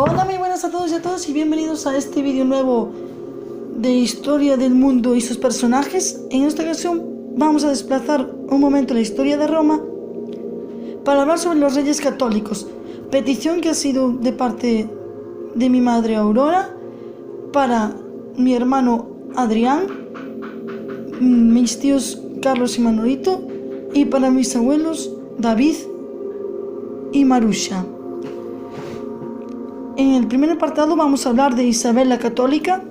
Hola, muy buenas a todos y a todas y bienvenidos a este vídeo nuevo de historia del mundo y sus personajes. En esta ocasión vamos a desplazar un momento la historia de Roma para hablar sobre los reyes católicos, petición que ha sido de parte de mi madre Aurora, para mi hermano Adrián, mis tíos Carlos y Manolito, y para mis abuelos David y Marusha. En el primer apartado vamos a hablar de Isabel la Católica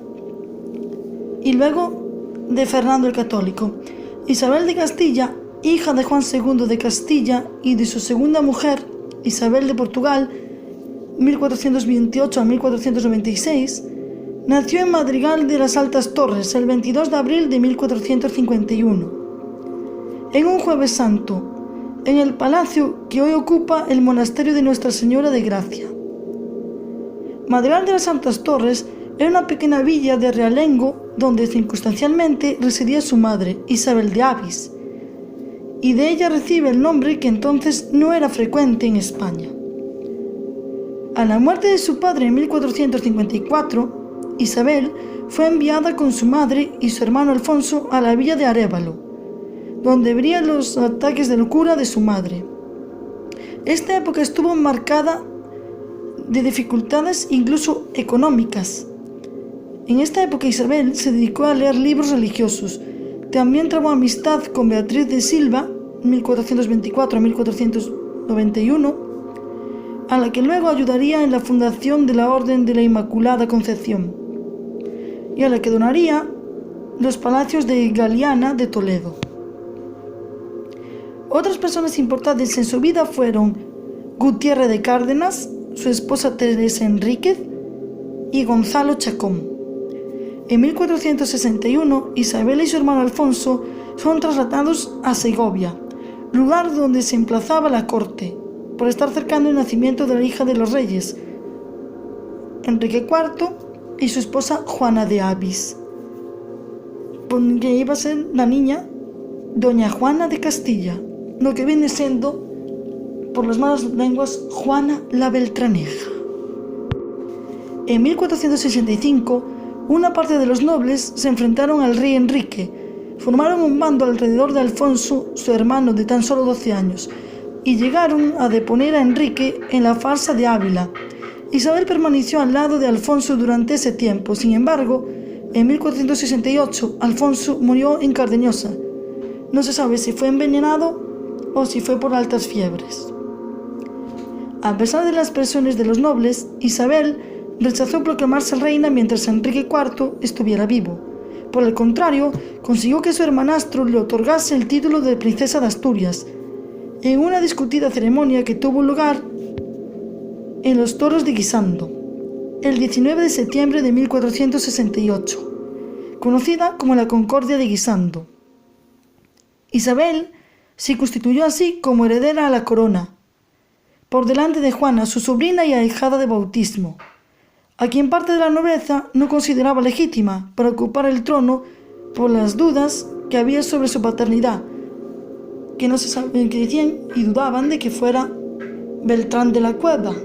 y luego de Fernando el Católico. Isabel de Castilla, hija de Juan II de Castilla y de su segunda mujer, Isabel de Portugal, 1428 a 1496, nació en Madrigal de las Altas Torres el 22 de abril de 1451, en un jueves santo, en el palacio que hoy ocupa el monasterio de Nuestra Señora de Gracia. Madrigal de las Altas Torres era una pequeña villa de realengo donde circunstancialmente residía su madre, Isabel de Avis, y de ella recibe el nombre que entonces no era frecuente en España. A la muerte de su padre en 1454, Isabel fue enviada con su madre y su hermano Alfonso a la villa de Arévalo, donde verían los ataques de locura de su madre. Esta época estuvo marcada de dificultades incluso económicas. En esta época Isabel se dedicó a leer libros religiosos. También trabó amistad con Beatriz de Silva, 1424 a 1491, a la que luego ayudaría en la fundación de la Orden de la Inmaculada Concepción, y a la que donaría los palacios de Galiana de Toledo. Otras personas importantes en su vida fueron Gutiérrez de Cárdenas, su esposa Teresa Enríquez y Gonzalo Chacón. En 1461, Isabel y su hermano Alfonso son trasladados a Segovia, lugar donde se emplazaba la corte, por estar cercano el nacimiento de la hija de los reyes, Enrique IV, y su esposa Juana de Avis, que iba a ser la niña Doña Juana de Castilla, lo que viene siendo, por las malas lenguas, Juana la Beltraneja. En 1465, una parte de los nobles se enfrentaron al rey Enrique, formaron un bando alrededor de Alfonso, su hermano de tan solo 12 años, y llegaron a deponer a Enrique en la farsa de Ávila. Isabel permaneció al lado de Alfonso durante ese tiempo. Sin embargo, en 1468, Alfonso murió en Cardeñosa. No se sabe si fue envenenado o si fue por altas fiebres. A pesar de las presiones de los nobles, Isabel rechazó proclamarse reina mientras Enrique IV estuviera vivo. Por el contrario, consiguió que su hermanastro le otorgase el título de princesa de Asturias, en una discutida ceremonia que tuvo lugar en los toros de Guisando, el 19 de septiembre de 1468, conocida como la Concordia de Guisando. Isabel se constituyó así como heredera a la corona, por delante de Juana, su sobrina y ahijada de bautismo, a quien parte de la nobleza no consideraba legítima para ocupar el trono por las dudas que había sobre su paternidad, que no se sabe, que decían y dudaban de que fuera Beltrán de la Cueva.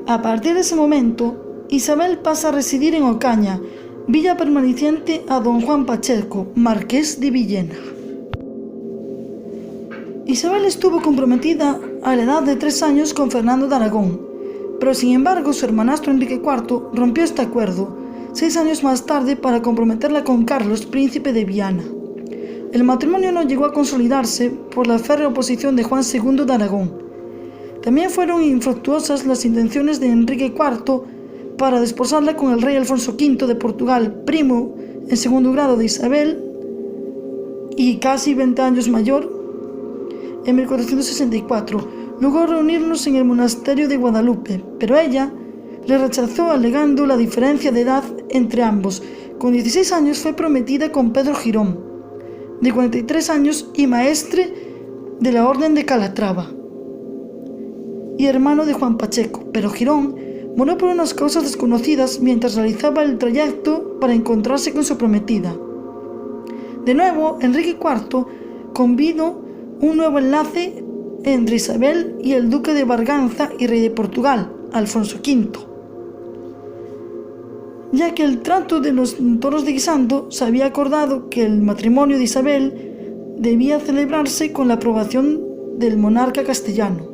A partir de ese momento, Isabel pasa a residir en Ocaña, villa perteneciente a don Juan Pacheco, marqués de Villena. Isabel estuvo comprometida a la edad de 3 años con Fernando de Aragón, pero sin embargo su hermanastro Enrique IV rompió este acuerdo 6 años más tarde para comprometerla con Carlos, príncipe de Viana. El matrimonio no llegó a consolidarse por la férrea oposición de Juan II de Aragón. También fueron infructuosas las intenciones de Enrique IV para desposarla con el rey Alfonso V de Portugal, primo en segundo grado de Isabel y casi 20 años mayor. En 1464 logró reunirnos en el monasterio de Guadalupe, pero ella le rechazó alegando la diferencia de edad entre ambos. Con 16 años fue prometida con Pedro Girón, de 43 años y maestre de la Orden de Calatrava, y hermano de Juan Pacheco, pero Girón murió por unas causas desconocidas mientras realizaba el trayecto para encontrarse con su prometida. De nuevo, Enrique IV convino un nuevo enlace entre Isabel y el duque de Braganza y rey de Portugal, Alfonso V, ya que el trato de los toros de Guisando se había acordado que el matrimonio de Isabel debía celebrarse con la aprobación del monarca castellano.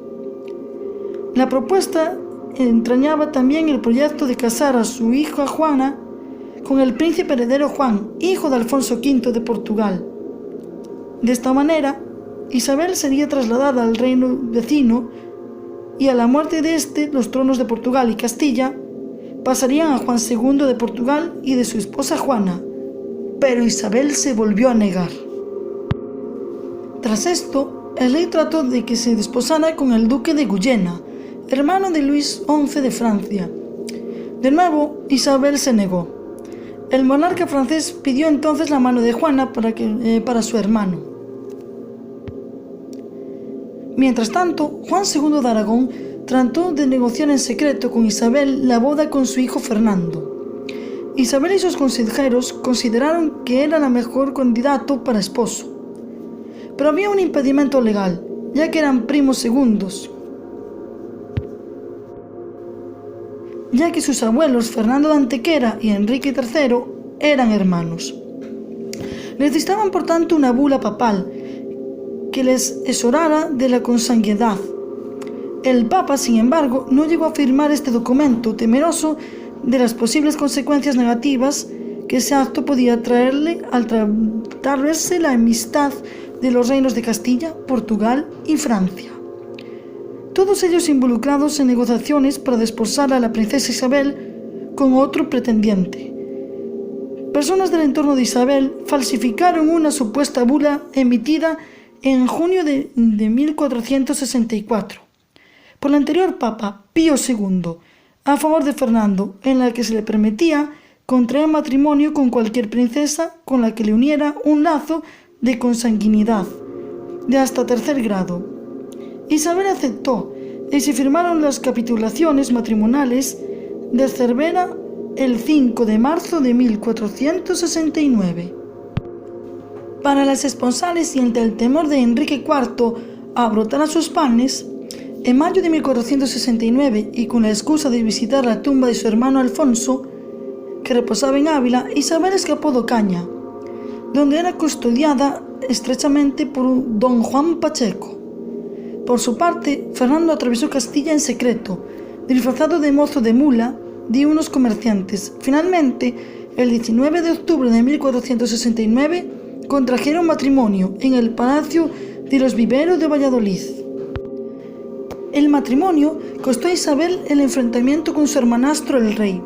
La propuesta entrañaba también el proyecto de casar a su hija Juana con el príncipe heredero Juan, hijo de Alfonso V de Portugal. De esta manera, Isabel sería trasladada al reino vecino y a la muerte de este, los tronos de Portugal y Castilla pasarían a Juan II de Portugal y de su esposa Juana, pero Isabel se volvió a negar. Tras esto, el rey trató de que se desposara con el duque de Guyena, hermano de Luis XI de Francia. De nuevo, Isabel se negó. El monarca francés pidió entonces la mano de Juana para su hermano. Mientras tanto, Juan II de Aragón trató de negociar en secreto con Isabel la boda con su hijo Fernando. Isabel y sus consejeros consideraron que era el mejor candidato para esposo. Pero había un impedimento legal, ya que eran primos segundos, ya que sus abuelos Fernando de Antequera y Enrique III eran hermanos. Necesitaban por tanto una bula papal que les exorara de la consanguinidad. El Papa, sin embargo, no llegó a firmar este documento, temeroso de las posibles consecuencias negativas que ese acto podía traerle al tratarse la amistad de los reinos de Castilla, Portugal y Francia. Todos ellos involucrados en negociaciones para desposar a la princesa Isabel con otro pretendiente. Personas del entorno de Isabel falsificaron una supuesta bula emitida en junio de 1464 por el anterior Papa Pío II a favor de Fernando, en la que se le permitía contraer matrimonio con cualquier princesa con la que le uniera un lazo de consanguinidad de hasta tercer grado. Isabel aceptó y se firmaron las capitulaciones matrimoniales de Cervera el 5 de marzo de 1469. Para las esponsales y ante el temor de Enrique IV a brotar a sus panes, en mayo de 1469 y con la excusa de visitar la tumba de su hermano Alfonso, que reposaba en Ávila, Isabel escapó de Ocaña, donde era custodiada estrechamente por don Juan Pacheco. Por su parte, Fernando atravesó Castilla en secreto, disfrazado de mozo de mula de unos comerciantes. Finalmente, el 19 de octubre de 1469, contrajeron matrimonio en el Palacio de los Viveros de Valladolid. El matrimonio costó a Isabel el enfrentamiento con su hermanastro el rey.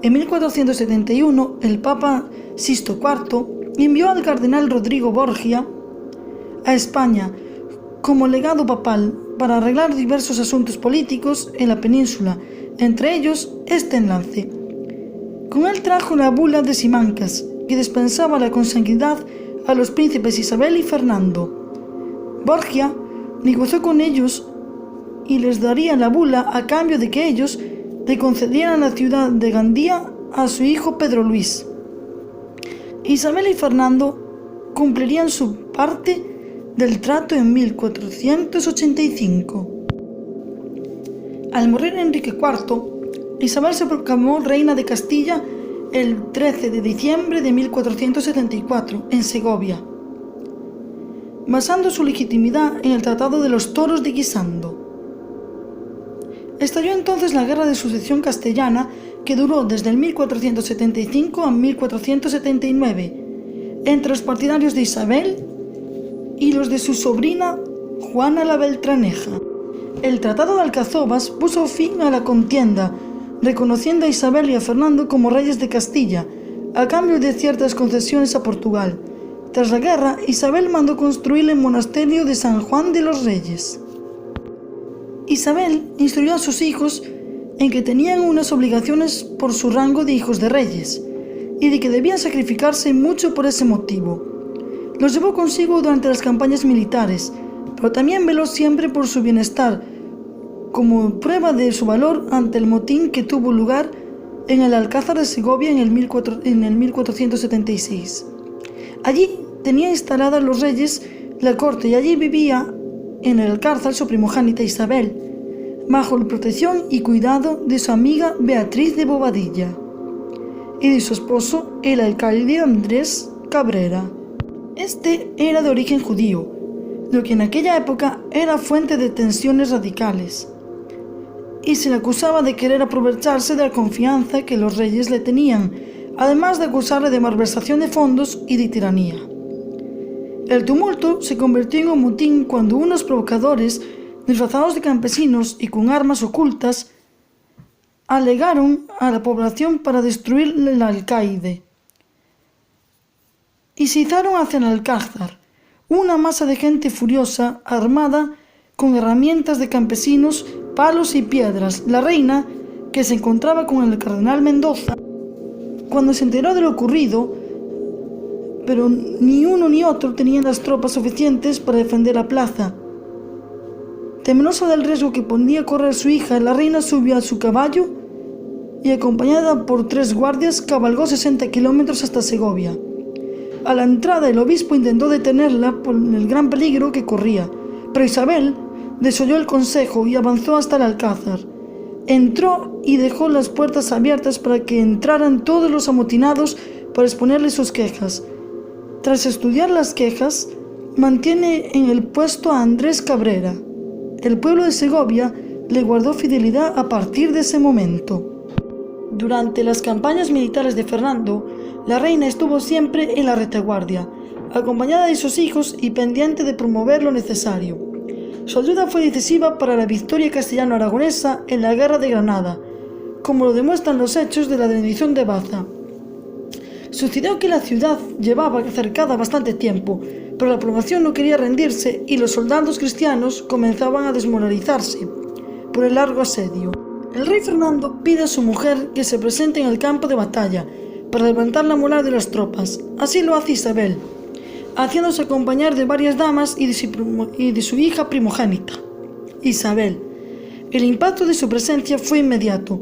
En 1471, el Papa Sixto IV envió al cardenal Rodrigo Borgia a España como legado papal para arreglar diversos asuntos políticos en la península, entre ellos este enlace. Con él trajo la bula de Simancas, que dispensaba la consanguinidad a los príncipes Isabel y Fernando. Borgia negoció con ellos y les daría la bula a cambio de que ellos le concedieran la ciudad de Gandía a su hijo Pedro Luis. Isabel y Fernando cumplirían su parte del trato en 1485. Al morir Enrique IV, Isabel se proclamó reina de Castilla el 13 de diciembre de 1474 en Segovia, basando su legitimidad en el Tratado de los Toros de Guisando. Estalló entonces la Guerra de Sucesión Castellana, que duró desde el 1475 a 1479, entre los partidarios de Isabel y los de su sobrina Juana la Beltraneja. El Tratado de Alcazobas puso fin a la contienda, reconociendo a Isabel y a Fernando como reyes de Castilla, a cambio de ciertas concesiones a Portugal. Tras la guerra, Isabel mandó construir el monasterio de San Juan de los Reyes. Isabel instruyó a sus hijos en que tenían unas obligaciones por su rango de hijos de reyes y de que debían sacrificarse mucho por ese motivo. Los llevó consigo durante las campañas militares, pero también veló siempre por su bienestar, como prueba de su valor ante el motín que tuvo lugar en el Alcázar de Segovia en el 1476. Allí tenía instaladas los reyes la corte y allí vivía en el Alcázar su primogénita Isabel, bajo la protección y cuidado de su amiga Beatriz de Bobadilla y de su esposo, el alcaide Andrés Cabrera. Este era de origen judío, lo que en aquella época era fuente de tensiones radicales, y se le acusaba de querer aprovecharse de la confianza que los reyes le tenían, además de acusarle de malversación de fondos y de tiranía. El tumulto se convirtió en un motín cuando unos provocadores, disfrazados de campesinos y con armas ocultas, alegaron a la población para destruir el alcaide y se izaron hacia el Alcázar, una masa de gente furiosa, armada con herramientas de campesinos, palos y piedras. La reina, que se encontraba con el cardenal Mendoza, cuando se enteró de lo ocurrido, pero ni uno ni otro tenían las tropas suficientes para defender la plaza. Temerosa del riesgo que podía correr su hija, la reina subió a su caballo y, acompañada por 3 guardias, cabalgó 60 kilómetros hasta Segovia. A la entrada, el obispo intentó detenerla por el gran peligro que corría, pero Isabel desoyó el consejo y avanzó hasta el Alcázar. Entró y dejó las puertas abiertas para que entraran todos los amotinados para exponerle sus quejas. Tras estudiar las quejas, mantiene en el puesto a Andrés Cabrera. El pueblo de Segovia le guardó fidelidad a partir de ese momento. Durante las campañas militares de Fernando, la reina estuvo siempre en la retaguardia, acompañada de sus hijos y pendiente de promover lo necesario. Su ayuda fue decisiva para la victoria castellano-aragonesa en la Guerra de Granada, como lo demuestran los hechos de la rendición de Baza. Sucedió que la ciudad llevaba cercada bastante tiempo, pero la población no quería rendirse y los soldados cristianos comenzaban a desmoralizarse por el largo asedio. El rey Fernando pide a su mujer que se presente en el campo de batalla para levantar la moral de las tropas. Así lo hace Isabel, haciéndose acompañar de varias damas y de su hija primogénita, Isabel. El impacto de su presencia fue inmediato,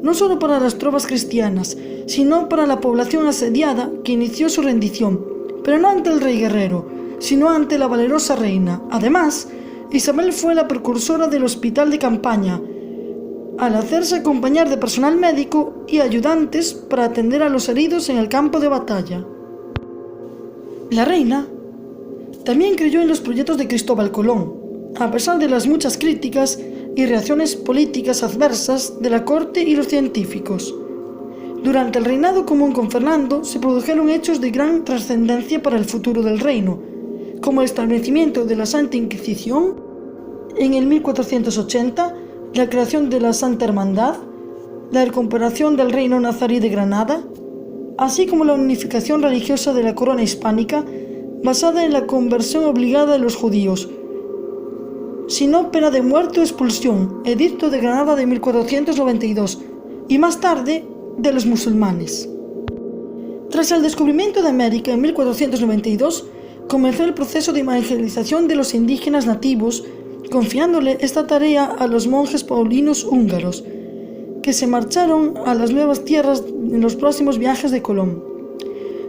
no solo para las tropas cristianas, sino para la población asediada que inició su rendición, pero no ante el rey guerrero, sino ante la valerosa reina. Además, Isabel fue la precursora del hospital de campaña, al hacerse acompañar de personal médico y ayudantes para atender a los heridos en el campo de batalla. La reina también creyó en los proyectos de Cristóbal Colón, a pesar de las muchas críticas y reacciones políticas adversas de la corte y los científicos. Durante el reinado común con Fernando se produjeron hechos de gran trascendencia para el futuro del reino, como el establecimiento de la Santa Inquisición en el 1480, la creación de la Santa Hermandad, la recuperación del reino nazarí de Granada, así como la unificación religiosa de la corona hispánica basada en la conversión obligada de los judíos, sino pena de muerte o expulsión, Edicto de Granada de 1492, y más tarde de los musulmanes. Tras el descubrimiento de América en 1492, comenzó el proceso de evangelización de los indígenas nativos, confiándole esta tarea a los monjes paulinos húngaros, que se marcharon a las nuevas tierras en los próximos viajes de Colón.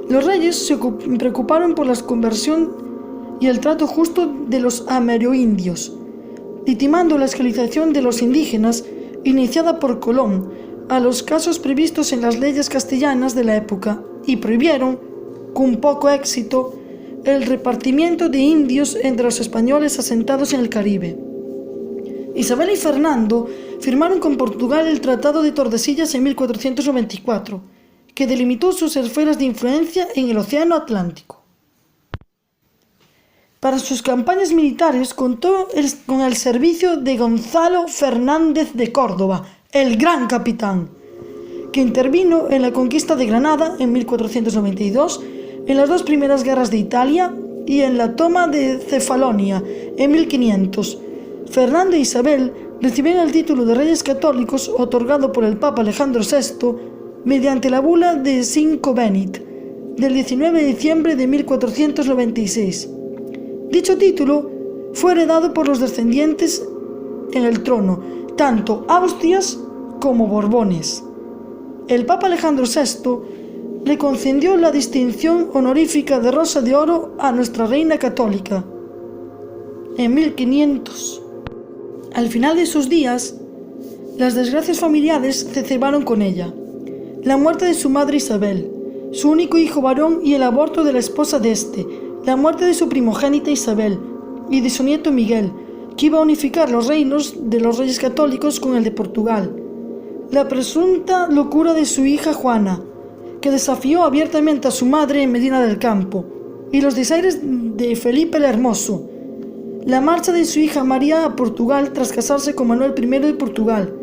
Los reyes se preocuparon por la conversión y el trato justo de los amerindios, legitimando la esclavización de los indígenas iniciada por Colón a los casos previstos en las leyes castellanas de la época, y prohibieron, con poco éxito, el repartimiento de indios entre los españoles asentados en el Caribe. Isabel y Fernando firmaron con Portugal el Tratado de Tordesillas en 1494, que delimitó sus esferas de influencia en el Océano Atlántico. Para sus campañas militares contó con el servicio de Gonzalo Fernández de Córdoba, el gran capitán, que intervino en la conquista de Granada en 1492, en las 2 primeras guerras de Italia y en la toma de Cefalonia en 1500. Fernando e Isabel recibieron el título de reyes católicos otorgado por el Papa Alejandro VI mediante la bula de Cinco Venit del 19 de diciembre de 1496. Dicho título fue heredado por los descendientes en el trono, tanto Austrias como Borbones. El Papa Alejandro VI le concedió la distinción honorífica de Rosa de Oro a nuestra reina católica, en 1500. Al final de sus días, las desgracias familiares se cebaron con ella. La muerte de su madre Isabel, su único hijo varón y el aborto de la esposa de este, la muerte de su primogénita Isabel y de su nieto Miguel, que iba a unificar los reinos de los reyes católicos con el de Portugal. La presunta locura de su hija Juana, que desafió abiertamente a su madre en Medina del Campo, y los desaires de Felipe el Hermoso. La marcha de su hija María a Portugal tras casarse con Manuel I de Portugal,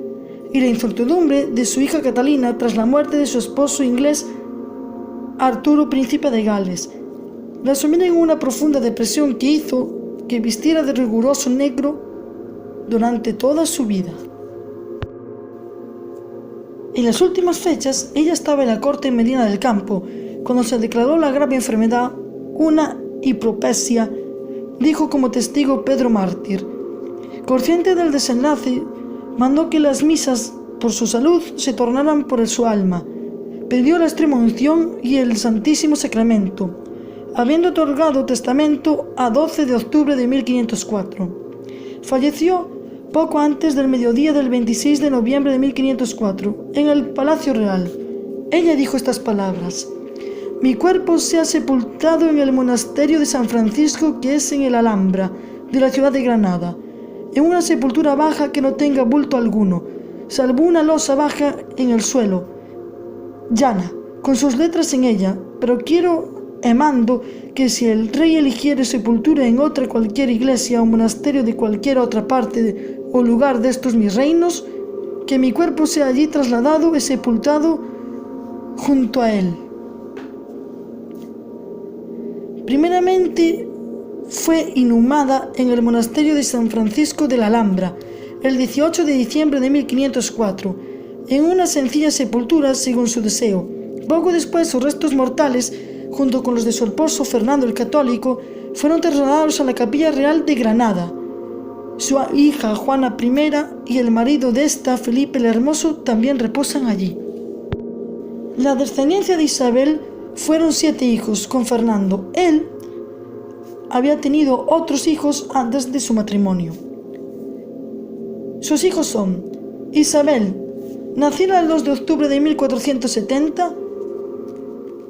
y la incertidumbre de su hija Catalina tras la muerte de su esposo inglés Arturo, príncipe de Gales, la sumieron en una profunda depresión que hizo que vistiera de riguroso negro durante toda su vida. En las últimas fechas, ella estaba en la corte en Medina del Campo, cuando se declaró la grave enfermedad, una hipopesia, dijo como testigo Pedro Mártir. Consciente del desenlace, mandó que las misas por su salud se tornaran por su alma. Pidió la extrema unción y el Santísimo Sacramento, habiendo otorgado testamento a 12 de octubre de 1504. Falleció poco antes del mediodía del 26 de noviembre de 1504, en el Palacio Real. Ella dijo estas palabras: «Mi cuerpo se ha sepultado en el monasterio de San Francisco, que es en el Alhambra de la ciudad de Granada, en una sepultura baja que no tenga bulto alguno, salvo una losa baja en el suelo, llana, con sus letras en ella, pero quiero mando que si el rey eligiere sepultura en otra cualquier iglesia o monasterio de cualquier otra parte o lugar de estos mis reinos, que mi cuerpo sea allí trasladado y sepultado junto a él». Primeramente fue inhumada en el monasterio de San Francisco de la Alhambra el 18 de diciembre de 1504, en una sencilla sepultura según su deseo. Poco después sus restos mortales, junto con los de su esposo Fernando el Católico, fueron trasladados a la Capilla Real de Granada. Su hija Juana I y el marido de esta, Felipe el Hermoso, también reposan allí. La descendencia de Isabel fueron 7 hijos con Fernando. Él había tenido otros hijos antes de su matrimonio. Sus hijos son Isabel, nacida el 2 de octubre de 1470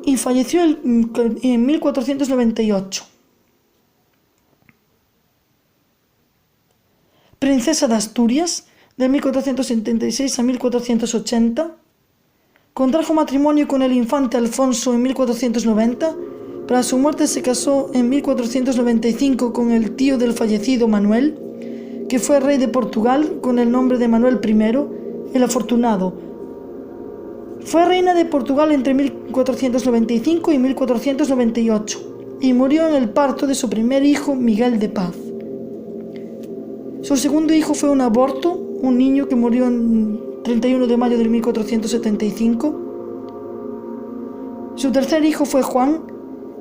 y falleció en 1498. Princesa de Asturias, de 1476 a 1480. Contrajo matrimonio con el infante Alfonso en 1490. Para su muerte se casó en 1495 con el tío del fallecido Manuel, que fue rey de Portugal con el nombre de Manuel I, el Afortunado. Fue reina de Portugal entre 1495 y 1498 y murió en el parto de su primer hijo, Miguel de Paz. Su segundo hijo fue un aborto, un niño que murió el 31 de mayo de 1475. Su tercer hijo fue Juan,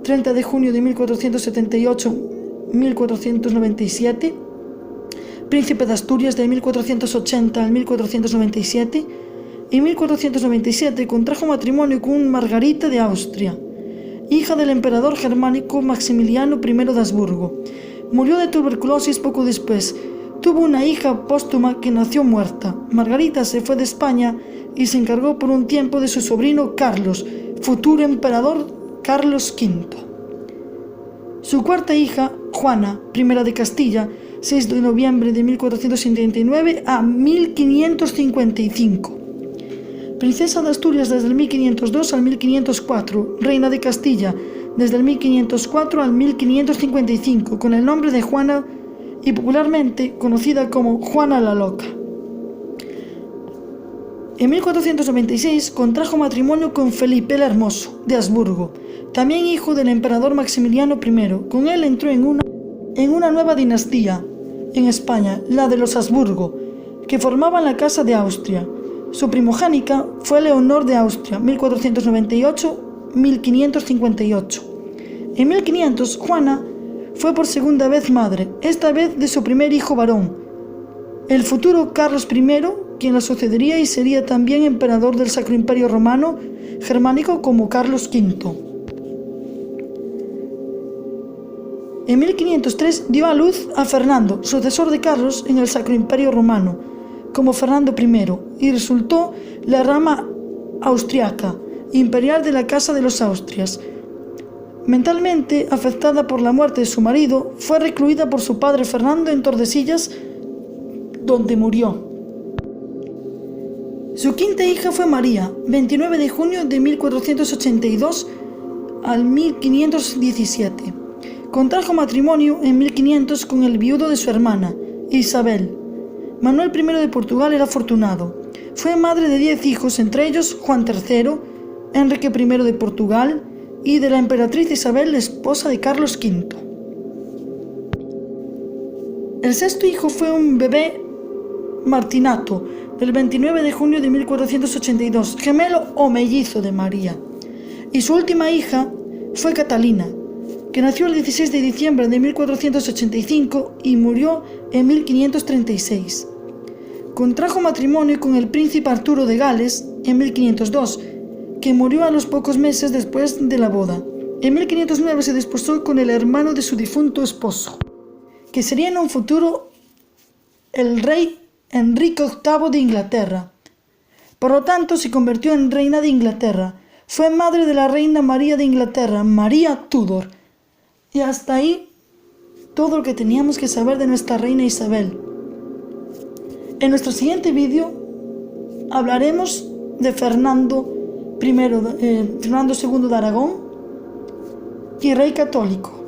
30 de junio de 1478-1497, príncipe de Asturias de 1480 al 1497. En 1497 contrajo matrimonio con Margarita de Austria, hija del emperador germánico Maximiliano I de Habsburgo. Murió de tuberculosis poco después. Tuvo una hija póstuma que nació muerta. Margarita se fue de España y se encargó por un tiempo de su sobrino Carlos, futuro emperador Carlos V. Su cuarta hija, Juana I de Castilla, 6 de noviembre de 1479 a 1555. Princesa de Asturias desde el 1502 al 1504, reina de Castilla desde el 1504 al 1555, con el nombre de Juana y popularmente conocida como Juana la Loca. En 1496 contrajo matrimonio con Felipe el Hermoso de Habsburgo, también hijo del emperador Maximiliano I. Con él entró en una nueva dinastía en España, la de los Habsburgo, que formaban la Casa de Austria. Su primogénita fue Leonor de Austria, 1498-1558. En 1500, Juana fue por segunda vez madre, esta vez de su primer hijo varón, el futuro Carlos I, quien la sucedería y sería también emperador del Sacro Imperio Romano Germánico como Carlos V. En 1503 dio a luz a Fernando, sucesor de Carlos en el Sacro Imperio Romano, como Fernando I, y resultó la rama austriaca, imperial de la Casa de los Austrias. Mentalmente afectada por la muerte de su marido, fue recluida por su padre Fernando en Tordesillas, donde murió. Su quinta hija fue María, 29 de junio de 1482 al 1517. Contrajo matrimonio en 1500 con el viudo de su hermana, Isabel. Manuel I de Portugal era afortunado. Fue madre de 10 hijos, entre ellos Juan III, Enrique I de Portugal y de la emperatriz Isabel, esposa de Carlos V. El sexto hijo fue un bebé Martinato, del 29 de junio de 1482, gemelo o mellizo de María. Y su última hija fue Catalina, que nació el 16 de diciembre de 1485 y murió en 1536. Contrajo matrimonio con el príncipe Arturo de Gales en 1502, que murió a los pocos meses después de la boda. En 1509 se desposó con el hermano de su difunto esposo, que sería en un futuro el rey Enrique VIII de Inglaterra. Por lo tanto, se convirtió en reina de Inglaterra. Fue madre de la reina María de Inglaterra, María Tudor. Y hasta ahí todo lo que teníamos que saber de nuestra reina Isabel. En nuestro siguiente vídeo hablaremos de Fernando II de Aragón y rey católico.